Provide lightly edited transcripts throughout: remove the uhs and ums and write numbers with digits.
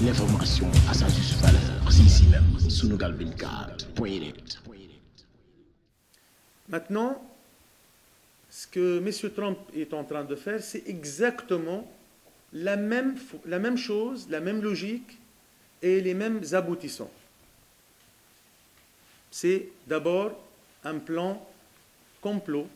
L'information à sa juste valeur, c'est ici même, Sunugal 24.net. Maintenant, ce que M. Trump est en train de faire, c'est exactement la même chose, la même logique et les mêmes aboutissants. C'est d'abord un plan complot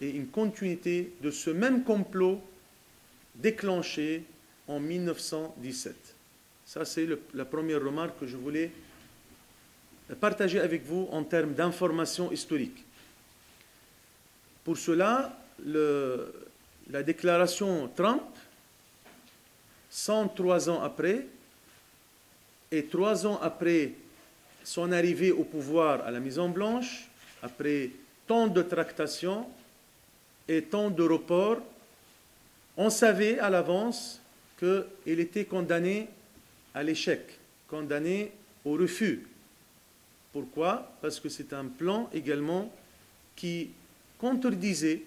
et une continuité de ce même complot déclenché en 1917. Ça, c'est la première remarque que je voulais partager avec vous en termes d'information historique. Pour cela, la déclaration Trump, 103 ans après, et 3 ans après son arrivée au pouvoir à la Maison-Blanche, après tant de tractations et tant de reports, on savait à l'avance qu'il était condamné à l'échec, condamné au refus. Pourquoi? Parce que c'est un plan également qui contredisait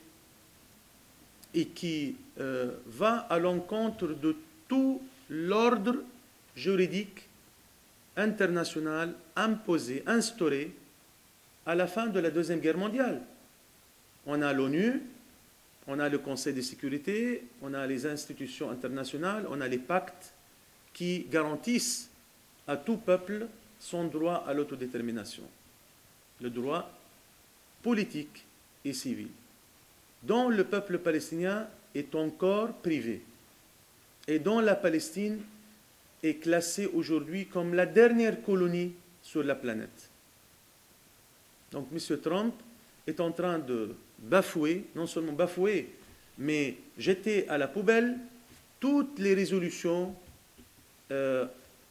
et qui va à l'encontre de tout l'ordre juridique international imposé, instauré à la fin de la Deuxième Guerre mondiale. On a l'ONU, on a le Conseil de sécurité, on a les institutions internationales, on a les pactes qui garantissent à tout peuple son droit à l'autodétermination, le droit politique et civil, dont le peuple palestinien est encore privé et dont la Palestine est classée aujourd'hui comme la dernière colonie sur la planète. Donc M. Trump est en train de bafouer, non seulement bafouer, mais jeter à la poubelle toutes les résolutions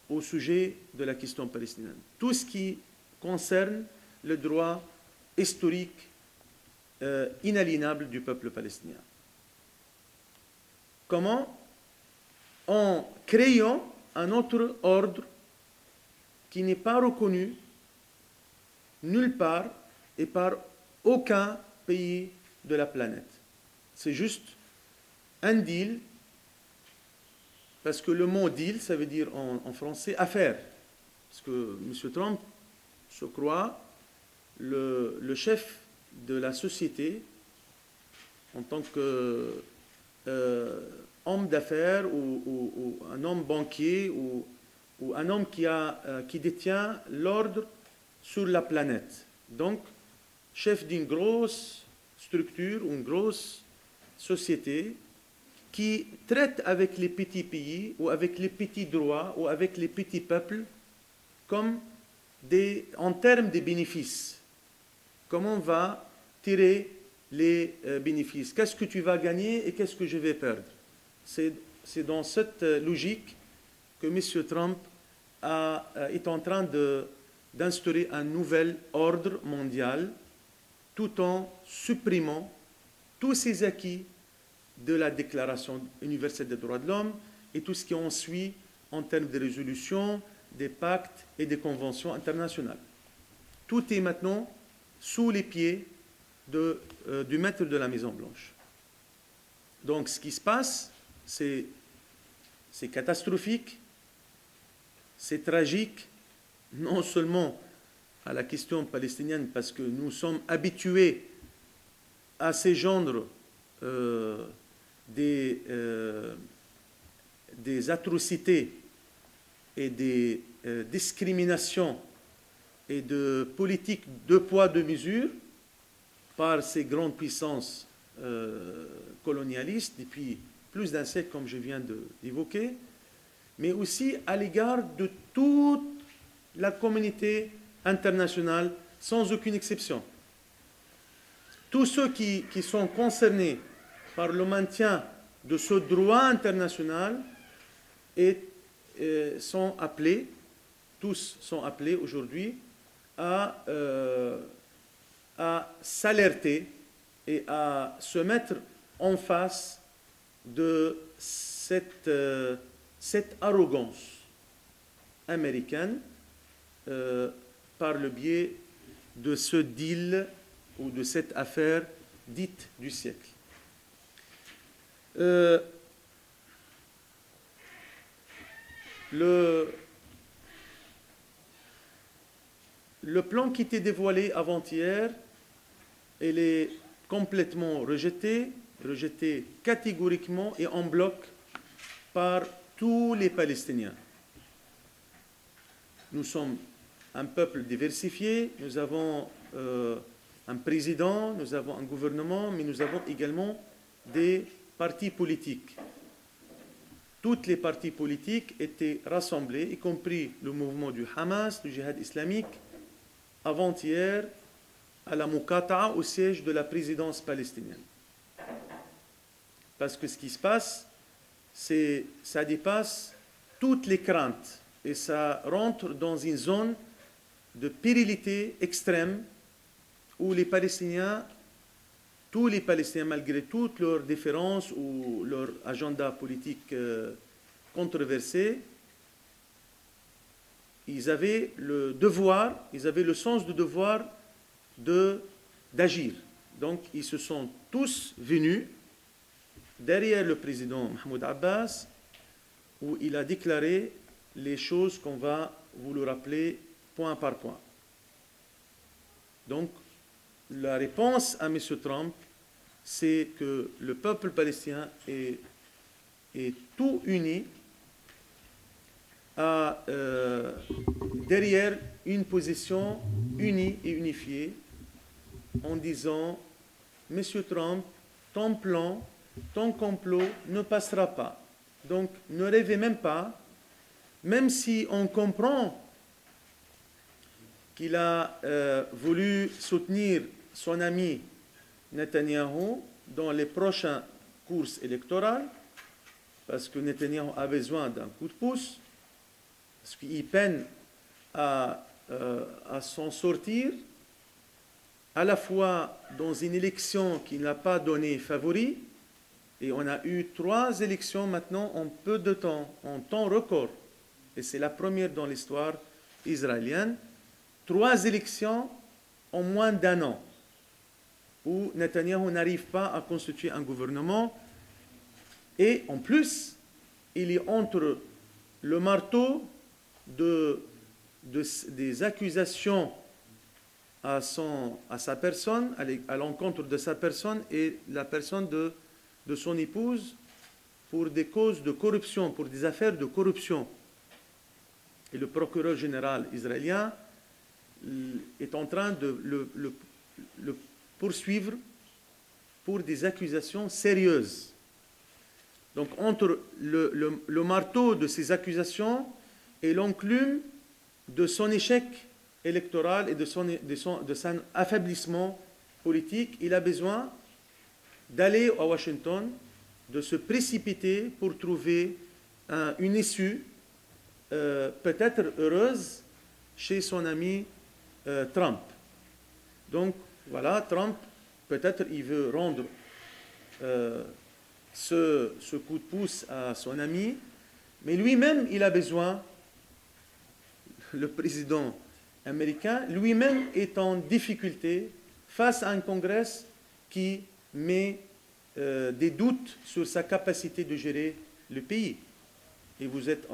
au sujet de la question palestinienne. Tout ce qui concerne le droit historique inaliénable du peuple palestinien. Comment? En créant un autre ordre qui n'est pas reconnu nulle part et par aucun pays de la planète. C'est juste un deal, parce que le mot deal, ça veut dire en français affaire. Parce que M. Trump se croit le chef de la société en tant que homme d'affaires ou un homme banquier ou un homme qui détient l'ordre sur la planète. Donc, chef d'une grosse structure ou une grosse société qui traite avec les petits pays ou avec les petits droits ou avec les petits peuples comme en termes de bénéfices. Comment on va tirer les bénéfices? Qu'est-ce que tu vas gagner et qu'est-ce que je vais perdre? C'est dans cette logique que M. Trump est en train d'instaurer un nouvel ordre mondial tout en supprimant tous ces acquis de la Déclaration universelle des droits de l'homme et tout ce qui en suit en termes de résolutions, des pactes et des conventions internationales. Tout est maintenant sous les pieds du maître de la Maison-Blanche. Donc ce qui se passe, c'est catastrophique, c'est tragique, non seulement à la question palestinienne, parce que nous sommes habitués à ces genres des atrocités et des discriminations et de politiques de poids, de mesure par ces grandes puissances colonialistes depuis plus d'un siècle, comme je viens d'évoquer, mais aussi à l'égard de toute la communauté internationale, sans aucune exception. Tous ceux qui sont concernés par le maintien de ce droit international sont appelés, tous sont appelés aujourd'hui à s'alerter et à se mettre en face de cette arrogance américaine par le biais de ce deal ou de cette affaire dite du siècle. Le plan qui était dévoilé avant-hier, il est complètement rejeté catégoriquement et en bloc par tous les Palestiniens. Nous sommes un peuple diversifié, nous avons un président, nous avons un gouvernement, mais nous avons également des partis politiques. Toutes les partis politiques étaient rassemblés, y compris le mouvement du Hamas, du djihad islamique, avant-hier à la Muqata'a, au siège de la présidence palestinienne. Parce que ce qui se passe, ça dépasse toutes les craintes et ça rentre dans une zone de périlité extrême où les Palestiniens, tous les Palestiniens, malgré toutes leurs différences ou leur agenda politique controversé, ils avaient le devoir, ils avaient le sens du devoir d'agir. Donc ils se sont tous venus derrière le président Mahmoud Abbas, où il a déclaré les choses qu'on va vous le rappeler point par point. Donc la réponse à M. Trump, c'est que le peuple palestinien est tout uni derrière une position unie et unifiée en disant « Monsieur Trump, ton plan, ton complot ne passera pas. Donc ne rêvez même pas, même si on comprend qu'il a voulu soutenir son ami Netanyahou dans les prochaines courses électorales, parce que Netanyahou a besoin d'un coup de pouce, parce qu'il peine à s'en sortir, à la fois dans une élection qui n'a pas donné favori, et on a eu 3 élections maintenant en peu de temps, en temps record, et c'est la première dans l'histoire israélienne, 3 élections en moins d'1 an, où Netanyahou n'arrive pas à constituer un gouvernement, et en plus, il est entre le marteau des accusations à sa personne, à l'encontre de sa personne et la personne de son épouse pour des causes de corruption, pour des affaires de corruption. Et le procureur général israélien est en train de le poursuivre pour des accusations sérieuses. Donc entre le marteau de ces accusations et l'enclume de son échec électoral et de son affaiblissement politique, il a besoin d'aller à Washington, de se précipiter pour trouver une issue peut-être heureuse chez son ami Trump. Donc voilà, Trump, peut-être il veut rendre ce coup de pouce à son ami, mais lui-même il a besoin, le président américain lui-même est en difficulté face à un Congrès qui met des doutes sur sa capacité de gérer le pays. Et vous êtes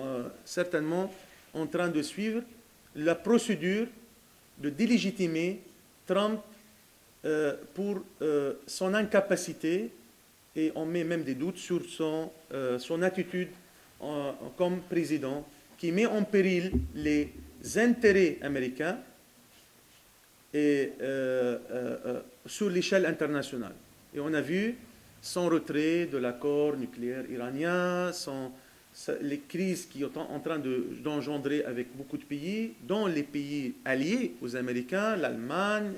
certainement en train de suivre la procédure de délégitimer Trump pour son incapacité, et on met même des doutes sur son attitude comme président, qui met en péril les intérêts américains et, sur l'échelle internationale. Et on a vu son retrait de l'accord nucléaire iranien, les crises qui sont en train d'engendrer avec beaucoup de pays, dont les pays alliés aux Américains, l'Allemagne,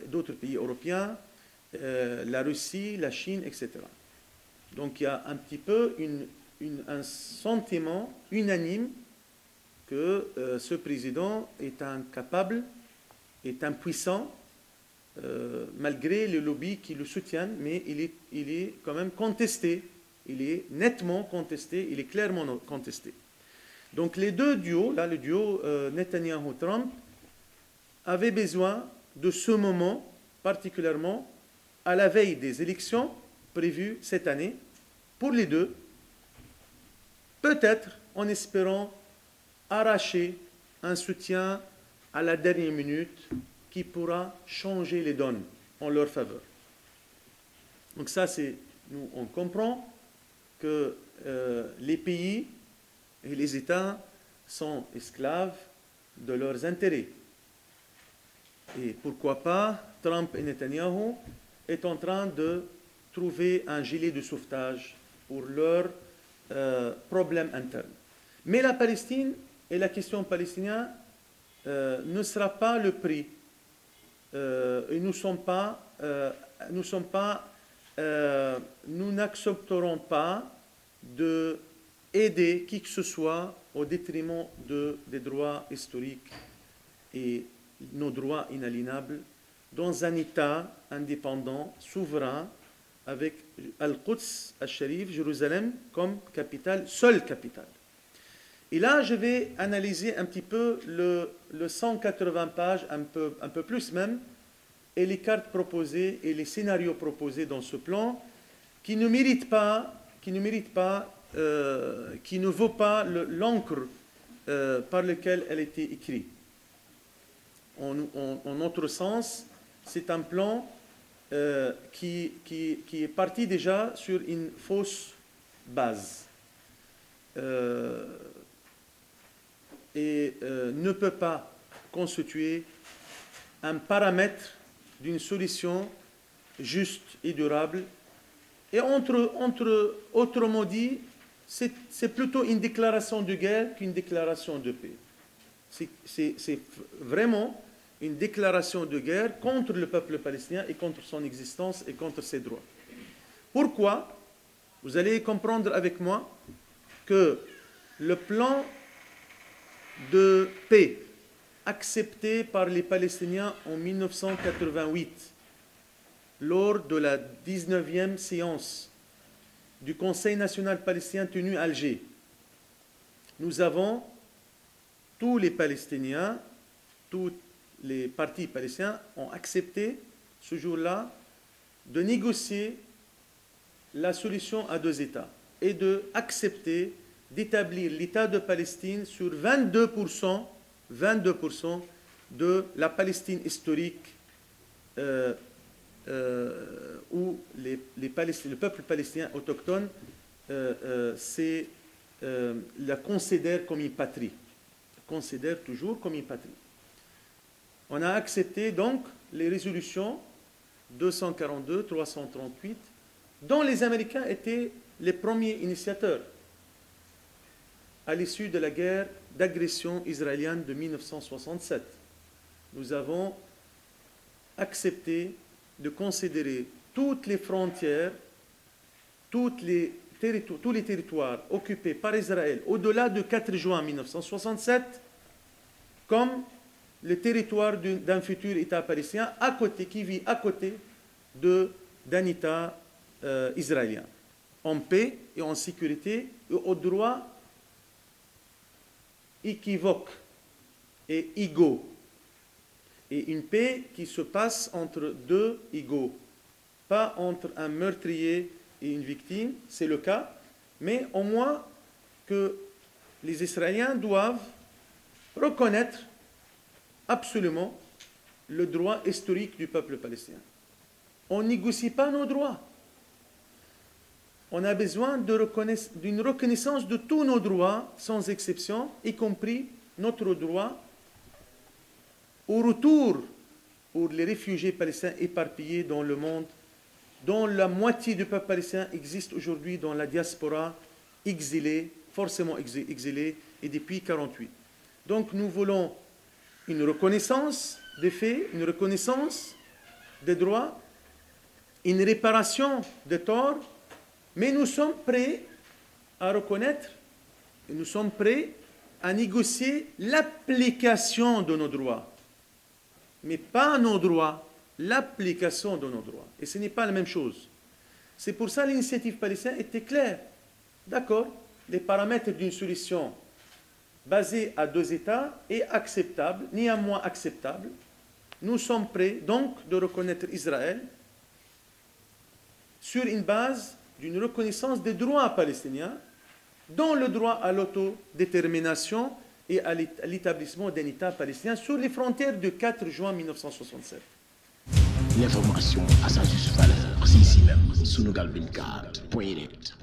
d'autres pays européens, la Russie, la Chine, etc. Donc il y a un petit peu un sentiment unanime que ce président est incapable, est impuissant, malgré les lobbies qui le soutiennent, mais il est quand même contesté. Il est nettement contesté, il est clairement contesté. Donc les deux duos, là, le duo Netanyahou-Trump, avaient besoin de ce moment particulièrement à la veille des élections prévues cette année pour les deux, peut-être en espérant arracher un soutien à la dernière minute qui pourra changer les donnes en leur faveur. Donc ça, nous on comprend que les pays et les États sont esclaves de leurs intérêts. Et pourquoi pas, Trump et Netanyahu est en train de trouver un gilet de sauvetage pour leurs problèmes internes. Mais la Palestine et la question palestinienne ne sera pas le prix. Et nous n'accepterons pas d'aider qui que ce soit au détriment des droits historiques et nos droits inaliénables dans un État indépendant, souverain, avec Al-Quds, Al-Sharif, Jérusalem, comme capitale, seule capitale. Et là, je vais analyser un petit peu le 180 pages, un peu plus même, et les cartes proposées et les scénarios proposés dans ce plan, qui ne vaut pas l'encre par laquelle elle a été écrite. En notre sens, c'est un plan qui est parti déjà sur une fausse base et ne peut pas constituer un paramètre d'une solution juste et durable. Et autrement dit, c'est plutôt une déclaration de guerre qu'une déclaration de paix. C'est vraiment une déclaration de guerre contre le peuple palestinien et contre son existence et contre ses droits. Pourquoi? Vous allez comprendre avec moi que le plan de paix accepté par les Palestiniens en 1988, lors de la 19e séance du Conseil national palestinien tenu à Alger, nous avons tous les Palestiniens, tous les partis palestiniens ont accepté ce jour-là de négocier la solution à deux États et d'accepter d'établir l'État de Palestine sur 22% de la Palestine historique où le peuple palestinien autochtone la considère comme une patrie. Considère toujours comme une patrie. On a accepté donc les résolutions 242, 338, dont les Américains étaient les premiers initiateurs à l'issue de la guerre d'agression israélienne de 1967. Nous avons accepté de considérer toutes les frontières, tous les territoires occupés par Israël au-delà du 4 juin 1967 comme le territoire d'un futur État palestinien qui vit à côté d'un État israélien, en paix et en sécurité et au droit équivoque et égaux. Et une paix qui se passe entre deux égaux, pas entre un meurtrier et une victime, c'est le cas, mais au moins que les Israéliens doivent reconnaître absolument le droit historique du peuple palestinien. On ne négocie pas nos droits. On a besoin d'une reconnaissance de tous nos droits, sans exception, y compris notre droit au retour pour les réfugiés palestiniens éparpillés dans le monde, dont la moitié du peuple palestinien existe aujourd'hui dans la diaspora, exilée, forcément exilée, et depuis 1948. Donc nous voulons une reconnaissance des faits, une reconnaissance des droits, une réparation des torts, mais nous sommes prêts à reconnaître, et nous sommes prêts à négocier l'application de nos droits. Mais pas nos droits, l'application de nos droits. Et ce n'est pas la même chose. C'est pour ça que l'initiative palestinienne était claire. D'accord, les paramètres d'une solution basée à deux États est acceptable, néanmoins acceptable. Nous sommes prêts donc de reconnaître Israël sur une base d'une reconnaissance des droits palestiniens dans le droit à l'autodétermination et à l'établissement d'un État palestinien sur les frontières du 4 juin 1967. L'information à sa juste valeur, c'est ici même, Sunugal 24.net.